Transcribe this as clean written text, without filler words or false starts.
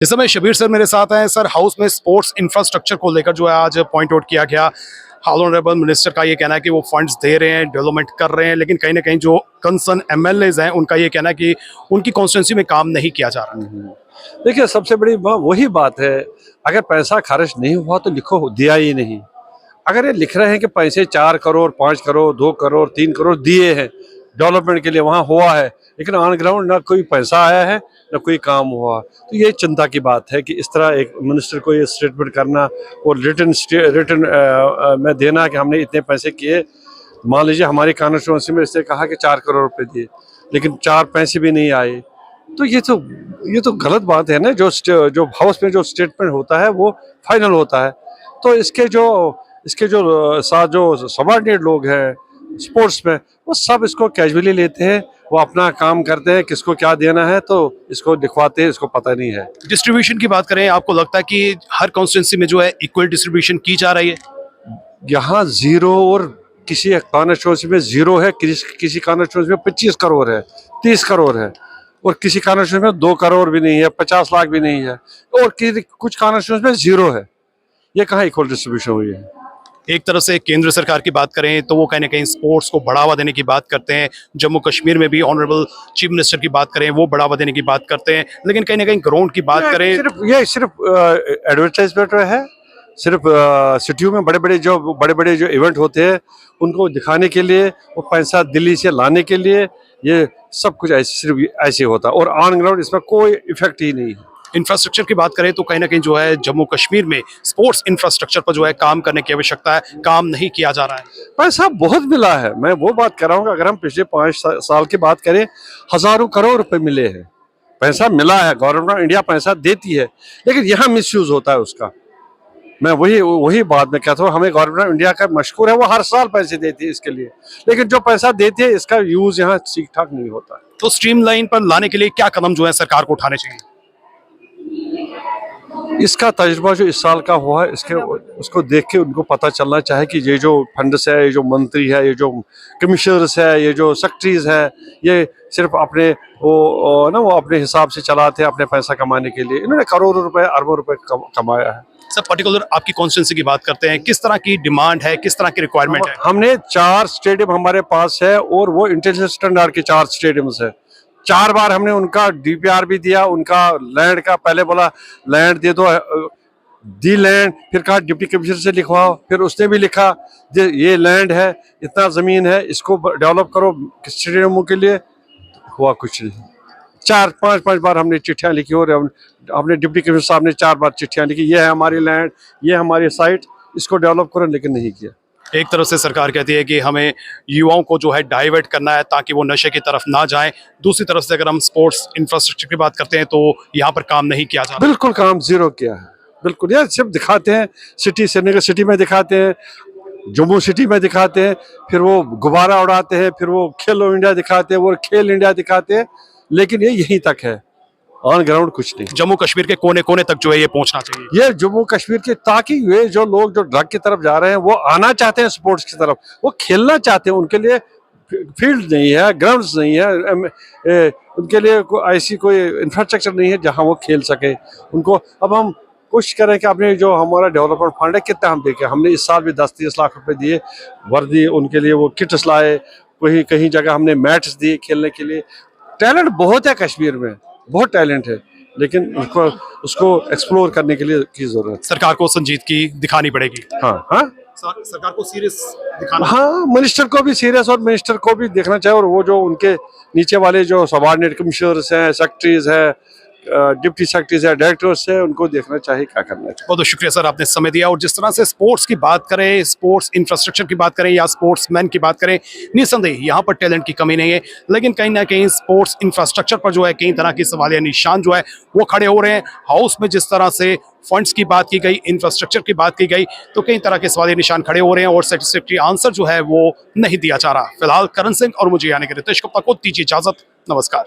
इस समय शबीर सर मेरे साथ हैं। सर, हाउस में स्पोर्ट्स इंफ्रास्ट्रक्चर को लेकर जो है आज पॉइंट आउट किया गया। ऑनरेबल मिनिस्टर का ये कहना है कि वो फंड्स दे रहे हैं, डेवलपमेंट कर रहे हैं, लेकिन कहीं ना कहीं जो कंसर्न एमएलएज हैं उनका ये कहना है कि उनकी कॉन्स्टिट्यूंसी में काम नहीं किया जा रहा। देखिए, सबसे बड़ी वही बात है, अगर पैसा खर्च नहीं हुआ तो लिखो दिया ही नहीं। अगर ये लिख रहे हैं कि पैसे 4 करोड़ 5 करोड़ 2 करोड़ 3 करोड़ दिए हैं डेवलपमेंट के लिए, वहाँ हुआ है, लेकिन ऑन ग्राउंड ना कोई पैसा आया है ना कोई काम हुआ, तो ये चिंता की बात है कि इस तरह एक मिनिस्टर को ये स्टेटमेंट करना और रिटर्न में देना कि हमने इतने पैसे किए। मान लीजिए हमारी कॉन्स्टिट्यूंसी में इसने कहा कि 4 करोड़ रुपए दिए, लेकिन 4 पैसे भी नहीं आए, तो ये तो गलत बात है ना। जो हाउस में जो स्टेटमेंट होता है वो फाइनल होता है। तो इसके जो साथ जो सबॉर्डिनेट लोग हैं स्पोर्ट्स में, वो सब इसको कैजुअली लेते हैं, वो अपना काम करते हैं, किसको क्या देना है तो इसको लिखवाते हैं, इसको पता नहीं है। डिस्ट्रीब्यूशन की बात करें, आपको लगता है कि हर कॉन्स्टिट्यूंसी में जो है इक्वल डिस्ट्रीब्यूशन की जा रही है? यहाँ जीरो और किसी कॉन्स्टिट्यूंसी में जीरो है, किसी कॉन्स्टिट्यूंसी में 25 करोड़ है, 30 करोड़ है, और किसी कॉन्स्टिट्यूंसी में 2 करोड़ भी नहीं है, 50 लाख भी नहीं है, और कुछ कॉन्स्टिट्यूंसी में जीरो है। ये कहाँ इक्वल डिस्ट्रीब्यूशन हुई है? एक तरफ से केंद्र सरकार की बात करें तो वो कहीं ना कहीं स्पोर्ट्स को बढ़ावा देने की बात करते हैं। जम्मू कश्मीर में भी ऑनरेबल चीफ मिनिस्टर की बात करें, वो बढ़ावा देने की बात करते हैं, लेकिन कहीं ना कहीं ग्राउंड की बात करें, सिर्फ एडवर्टाइजमेंट है। सिर्फ सिटियों में बड़े बड़े जो इवेंट होते हैं उनको दिखाने के लिए, वो पैसा दिल्ली से लाने के लिए, ये सब कुछ सिर्फ ऐसे होता है, और ऑन ग्राउंड इसमें कोई इफेक्ट ही नहीं है। इंफ्रास्ट्रक्चर की बात करें तो कहीं ना कहीं जो है जम्मू कश्मीर में स्पोर्ट्स इंफ्रास्ट्रक्चर पर जो है काम करने की आवश्यकता है, काम नहीं किया जा रहा है। पैसा बहुत मिला है, मैं वो बात कर रहा हूँ। अगर हम पिछले 5 साल की बात करें, हजारों करोड़ रुपए मिले हैं, पैसा मिला है, गवर्नमेंट ऑफ इंडिया पैसा देती है, लेकिन यहाँ मिसयूज होता है उसका। मैं वही बात में कहता हूँ, हमें गवर्नमेंट ऑफ इंडिया का मशहूर है, वो हर साल पैसे देती है इसके लिए, लेकिन जो पैसा देती है इसका यूज यहाँ ठीक ठाक नहीं होता। तो स्ट्रीमलाइन पर लाने के लिए क्या कदम जो है सरकार को उठाने चाहिए? इसका तजुर्बा जो इस साल का हुआ है, उसको देख के उनको पता चलना चाहिए कि ये जो फंड्स है, ये जो मंत्री है, ये जो कमिश्नर्स है, ये जो सेक्रेटरीज है, ये सिर्फ अपने वो अपने हिसाब से चलाते हैं अपने पैसा कमाने के लिए। इन्होंने करोड़ों रुपए अरबों रुपए कमाया है। सर, पर्टिकुलर आपकी कॉन्स्टिट्यूंसी की बात करते हैं, किस तरह की डिमांड है, किस तरह की रिक्वायरमेंट है? हमने 4 स्टेडियम हमारे पास है, और वो इंटरनेशनल स्टैंडर्ड के 4 स्टेडियम्स है। 4 बार हमने उनका डीपीआर भी दिया, उनका लैंड का, पहले बोला लैंड दे दो, दी लैंड, फिर कहा डिप्टी कमिश्नर से लिखवाओ, फिर उसने भी लिखा ये लैंड है, इतना जमीन है, इसको डेवलप करो स्टेडियमों के लिए। हुआ कुछ नहीं। 4-5 बार हमने चिट्ठियां लिखी, और हमने डिप्टी कमिश्नर साहब ने 4 बार चिट्ठियां लिखी, ये है हमारी लैंड, ये हमारी साइट, इसको डेवलप करो, लेकिन नहीं किया। एक तरफ से सरकार कहती है कि हमें युवाओं को जो है डाइवर्ट करना है ताकि वो नशे की तरफ ना जाएं, दूसरी तरफ से अगर हम स्पोर्ट्स इंफ्रास्ट्रक्चर की बात करते हैं तो यहाँ पर काम नहीं किया जा रहा। बिल्कुल काम जीरो किया है, बिल्कुल। यार सिर्फ दिखाते हैं, श्रीनगर सिटी में दिखाते हैं, जम्मू सिटी में दिखाते हैं, फिर वो गुब्बारा उड़ाते हैं, फिर वो खेलो इंडिया दिखाते हैं, वो खेल इंडिया दिखाते हैं, लेकिन ये यहीं तक है, ऑन ग्राउंड कुछ नहीं। जम्मू कश्मीर के कोने कोने तक जो है ये पहुंचना चाहिए, ये जम्मू कश्मीर के, ताकि ये जो लोग जो ड्रग की तरफ जा रहे हैं वो आना चाहते हैं स्पोर्ट्स की तरफ, वो खेलना चाहते हैं, उनके लिए फील्ड नहीं है, ग्राउंड्स नहीं है, उनके लिए ऐसी कोई इंफ्रास्ट्रक्चर नहीं है जहां वो खेल सके उनको। अब हम कोशिश करें कि अपने जो हमारा डेवलपमेंट फंड है कितना हम देखें, हमने इस साल भी 10-30 लाख रुपए दिए, वर्दी उनके लिए, वो किट्स लाए, कहीं जगह हमने मैट्स दिए खेलने के लिए। टैलेंट बहुत है कश्मीर में, बहुत टैलेंट है, लेकिन उसको एक्सप्लोर करने के लिए की जरूरत। सरकार को संजीदगी दिखानी पड़ेगी। हाँ, सरकार को सीरियस दिखाना। हाँ, मिनिस्टर को भी सीरियस, और मिनिस्टर को भी देखना चाहिए, और वो जो उनके नीचे वाले जो सबॉर्डिनेट कमिश्नर्स हैं, सेक्रेटरीज हैं, डिप्टी सेक्रेटरीज है, डायरेक्टर्स है, उनको देखना चाहिए क्या करना चाहिए। बहुत बहुत शुक्रिया सर, आपने समय दिया। और जिस तरह से स्पोर्ट्स की बात करें, स्पोर्ट्स इंफ्रास्ट्रक्चर की बात करें या स्पोर्ट्समैन की बात करें, निस्संदेह यहाँ पर टैलेंट की कमी नहीं है, लेकिन कहीं ना कहीं स्पोर्ट्स इंफ्रास्ट्रक्चर पर जो है कई तरह के सवालिया निशान जो है वो खड़े हो रहे हैं। हाउस में जिस तरह से फंड्स की बात की गई, इंफ्रास्ट्रक्चर की बात की गई, तो कई तरह के सवालिया निशान खड़े हो रहे हैं और सेटिस्फैक्टरी आंसर जो है वो नहीं दिया जा रहा। फिलहाल करण सिंह और मुझे यानी कि रितेश गुप्ता को दीजिए इजाजत। नमस्कार।